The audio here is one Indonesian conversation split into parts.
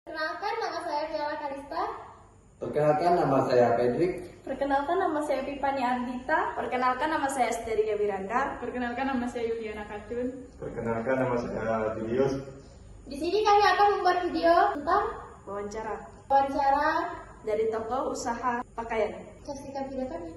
Perkenalkan, nama saya Fiala Kalista. Perkenalkan, nama saya Pedrik. Perkenalkan, nama saya Pipani Ardita. Perkenalkan, nama saya Asteria Wiranda. Perkenalkan, nama saya Yuliana Kacun. Perkenalkan, nama saya Julius. Di sini kami akan membuat video tentang Wawancara dari toko usaha pakaian. saksikan video kami.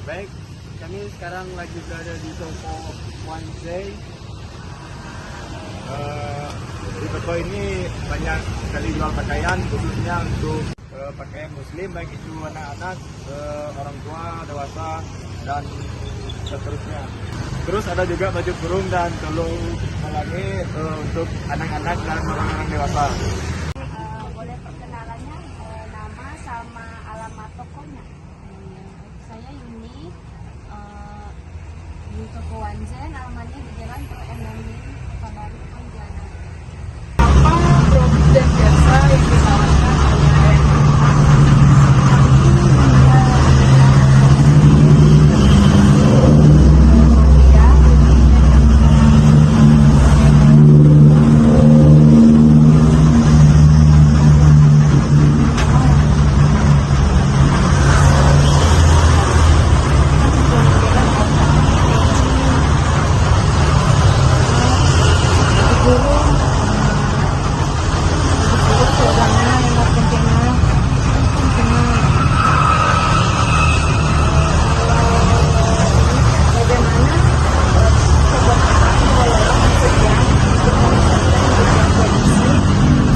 Baik, kami sekarang lagi berada di toko Wanzai. Di toko ini banyak sekali jual pakaian, khususnya untuk pakaian muslim, baik itu anak-anak, orang tua, dewasa, dan seterusnya. Terus ada juga baju kurung dan tolong halangi untuk anak-anak dan orang-orang dewasa. Boleh perkenalannya, nama sama alamat tokonya. Saya Yuni, di toko Wanzen, alamatnya di Jalan Perendamin, Kota Baru, Pontianak. Apa produk dan jasa yang ditawarkan oleh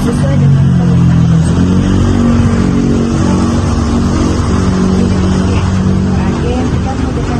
Sesuai dengan permintaan konsumen. Terakhir, kita memberikan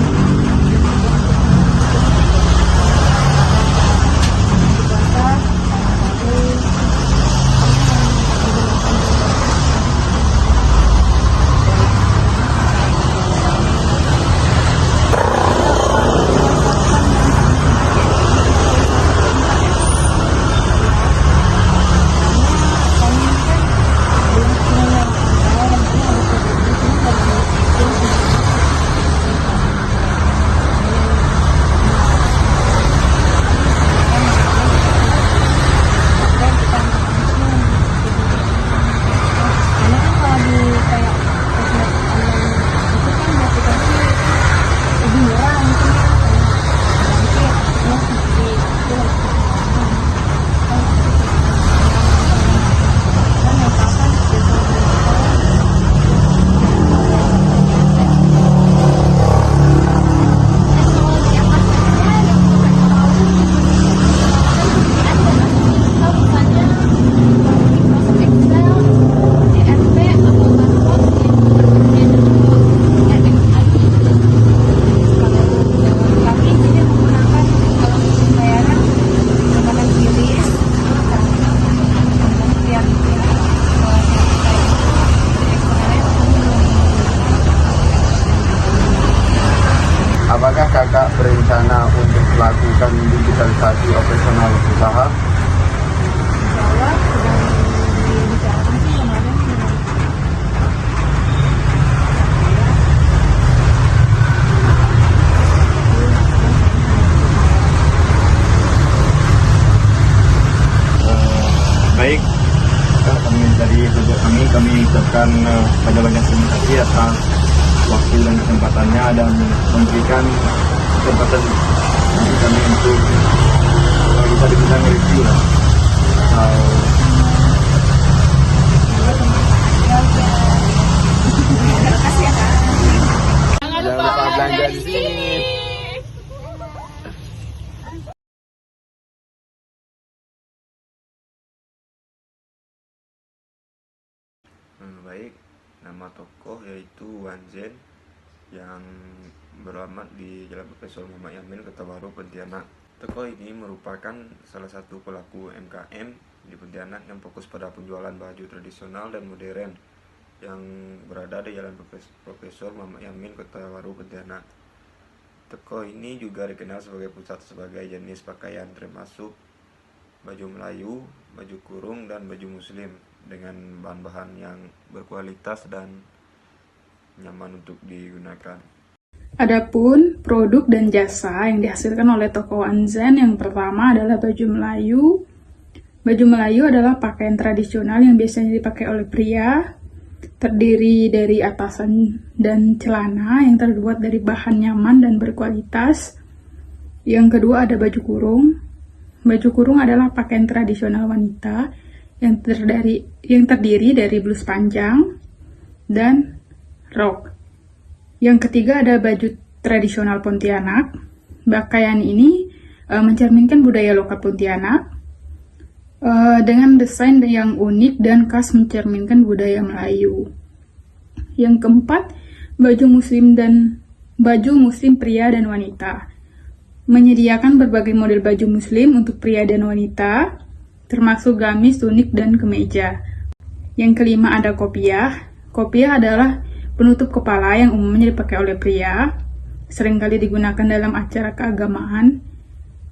Apakah kakak berencana untuk melakukan digitalisasi operasional usaha? Insya Allah sedang dibicarakan sih kemarin dengan Baik, kami dari kelompok kami ucapkan banyak-banyak terima kasih atas waktu dan kesempatannya dan memberikan kesempatan bagi kami untuk bisa dibilang review lah. Jangan Jangan lupa belanja di sini. Baik, nama toko yaitu Wanzen yang beralamat di Jalan Profesor Muhammad Yamin, Kota Baru, Pontianak. Toko ini merupakan salah satu pelaku UMKM di Pontianak yang fokus pada penjualan baju tradisional dan modern yang berada di Jalan Profesor Muhammad Yamin, Kota Baru, Pontianak. Toko ini juga dikenal sebagai pusat sebagai jenis pakaian termasuk baju Melayu, baju kurung, dan baju muslim dengan bahan-bahan yang berkualitas dan nyaman untuk digunakan. Adapun produk dan jasa yang dihasilkan oleh toko Wanzen yang pertama adalah baju Melayu. Baju Melayu adalah pakaian tradisional yang biasanya dipakai oleh pria, terdiri dari atasan dan celana yang terbuat dari bahan nyaman dan berkualitas. Yang kedua ada baju kurung. Baju kurung adalah pakaian tradisional wanita yang terdiri dari blus panjang dan rok. Yang ketiga ada baju tradisional Pontianak. Pakaian ini mencerminkan budaya lokal Pontianak dengan desain yang unik dan khas mencerminkan budaya Melayu. Yang keempat, baju muslim pria dan wanita. Menyediakan berbagai model baju muslim untuk pria dan wanita, termasuk gamis, tunik, dan kemeja. Yang kelima ada kopiah. Kopiah adalah penutup kepala yang umumnya dipakai oleh pria, seringkali digunakan dalam acara keagamaan.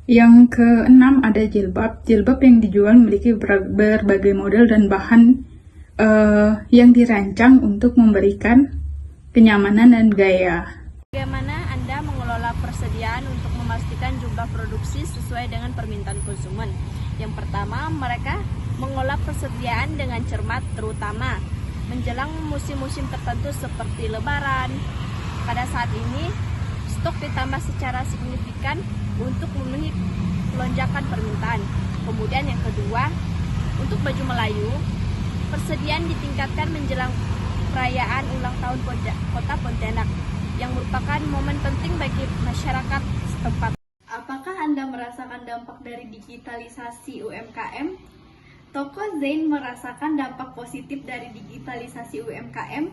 Yang keenam ada jilbab. Jilbab yang dijual memiliki berbagai model dan bahan yang dirancang untuk memberikan kenyamanan dan gaya. Bagaimana Anda mengelola persediaan untuk memastikan jumlah produksi sesuai dengan permintaan konsumen? Yang pertama, mereka mengolah persediaan dengan cermat, terutama menjelang musim-musim tertentu seperti Lebaran. Pada saat ini, stok ditambah secara signifikan untuk memenuhi lonjakan permintaan. Kemudian yang kedua, untuk baju Melayu, persediaan ditingkatkan menjelang perayaan ulang tahun Kota Pontianak yang merupakan momen penting bagi masyarakat setempat. Apakah Anda merasakan dampak dari digitalisasi UMKM? Toko Zain merasakan dampak positif dari digitalisasi UMKM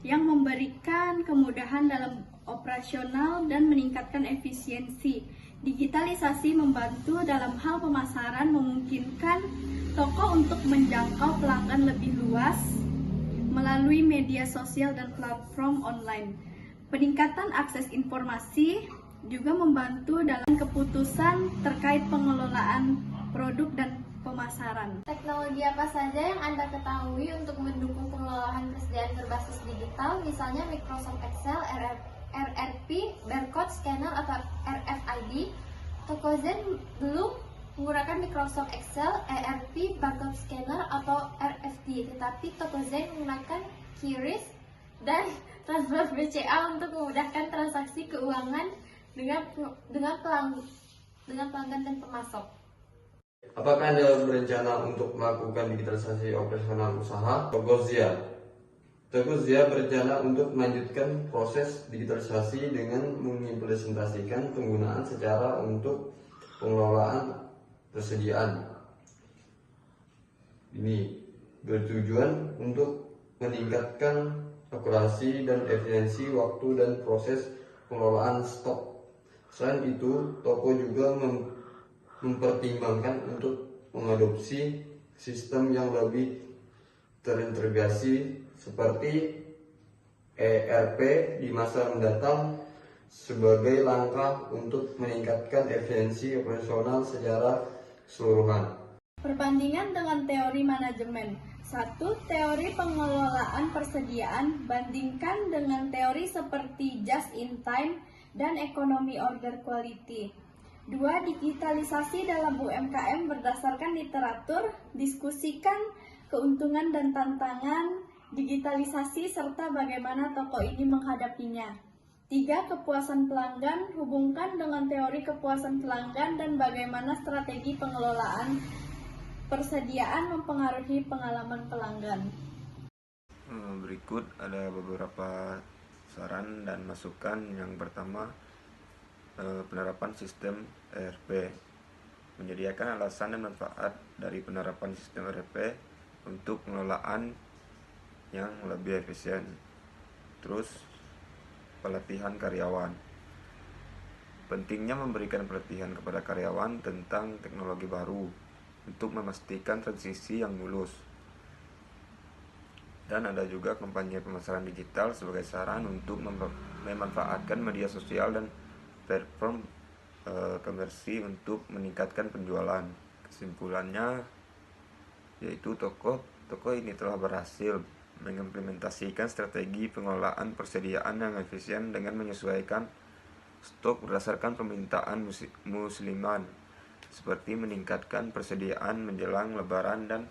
yang memberikan kemudahan dalam operasional dan meningkatkan efisiensi. Digitalisasi membantu dalam hal pemasaran, memungkinkan toko untuk menjangkau pelanggan lebih luas melalui media sosial dan platform online. Peningkatan akses informasi juga membantu dalam keputusan terkait pengelolaan produk dan pemasaran. Teknologi apa saja yang Anda ketahui untuk mendukung pengelolaan persediaan berbasis digital, misalnya Microsoft Excel, RRP, barcode scanner atau RFID? Toko Zain belum menggunakan Microsoft Excel, ERP, barcode scanner atau RFID, tetapi Toko Zain menggunakan QRIS dan transfer BCA untuk memudahkan transaksi keuangan dengan pelanggan dan pemasok. Apakah Anda berencana untuk melakukan digitalisasi operasional usaha? Toko Zia berencana untuk melanjutkan proses digitalisasi dengan mengimplementasikan penggunaan secara untuk pengelolaan persediaan. Ini bertujuan untuk meningkatkan akurasi dan efisiensi waktu dan proses pengelolaan stok. Selain itu, toko juga mempertimbangkan untuk mengadopsi sistem yang lebih terintegrasi seperti ERP di masa mendatang sebagai langkah untuk meningkatkan efisiensi operasional secara keseluruhan. Perbandingan dengan teori manajemen. 1. Teori pengelolaan persediaan bandingkan dengan teori seperti just in time dan ekonomi order quality. 2. Digitalisasi dalam UMKM berdasarkan literatur, diskusikan keuntungan dan tantangan digitalisasi serta bagaimana toko ini menghadapinya. 3. Kepuasan pelanggan, hubungkan dengan teori kepuasan pelanggan dan bagaimana strategi pengelolaan persediaan mempengaruhi pengalaman pelanggan. Berikut ada beberapa saran dan masukan. Yang pertama, penerapan sistem ERP. Menyediakan alasan dan manfaat dari penerapan sistem ERP untuk pengelolaan yang lebih efisien. Terus, pelatihan karyawan. Pentingnya memberikan pelatihan kepada karyawan tentang teknologi baru untuk memastikan transisi yang mulus. Dan ada juga kampanye pemasaran digital sebagai saran untuk memanfaatkan media sosial dan platform komersi untuk meningkatkan penjualan. Kesimpulannya yaitu toko ini telah berhasil mengimplementasikan strategi pengelolaan persediaan yang efisien dengan menyesuaikan stok berdasarkan permintaan musliman, seperti meningkatkan persediaan menjelang Lebaran dan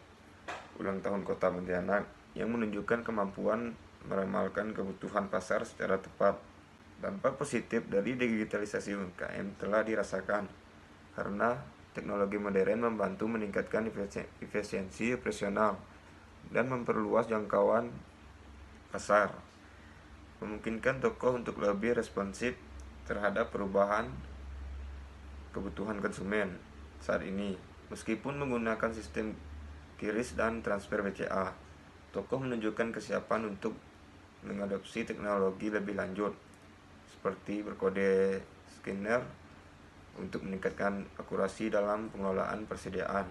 ulang tahun Kota Pontianak, yang menunjukkan kemampuan meramalkan kebutuhan pasar secara tepat. Dampak positif dari digitalisasi UMKM telah dirasakan karena teknologi modern membantu meningkatkan efisiensi operasional dan memperluas jangkauan pasar, memungkinkan toko untuk lebih responsif terhadap perubahan kebutuhan konsumen saat ini. Meskipun menggunakan sistem QRIS dan transfer BCA, toko menunjukkan kesiapan untuk mengadopsi teknologi lebih lanjut, seperti berkode scanner untuk meningkatkan akurasi dalam pengelolaan persediaan.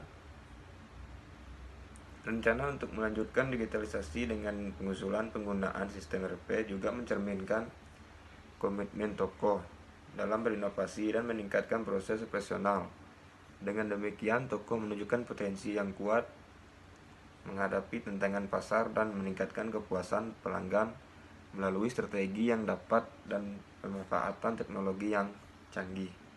Rencana untuk melanjutkan digitalisasi dengan pengusulan penggunaan sistem ERP juga mencerminkan komitmen toko dalam berinovasi dan meningkatkan proses operasional. Dengan demikian, toko menunjukkan potensi yang kuat menghadapi tantangan pasar dan meningkatkan kepuasan pelanggan melalui strategi yang dapat dan pemanfaatan teknologi yang canggih.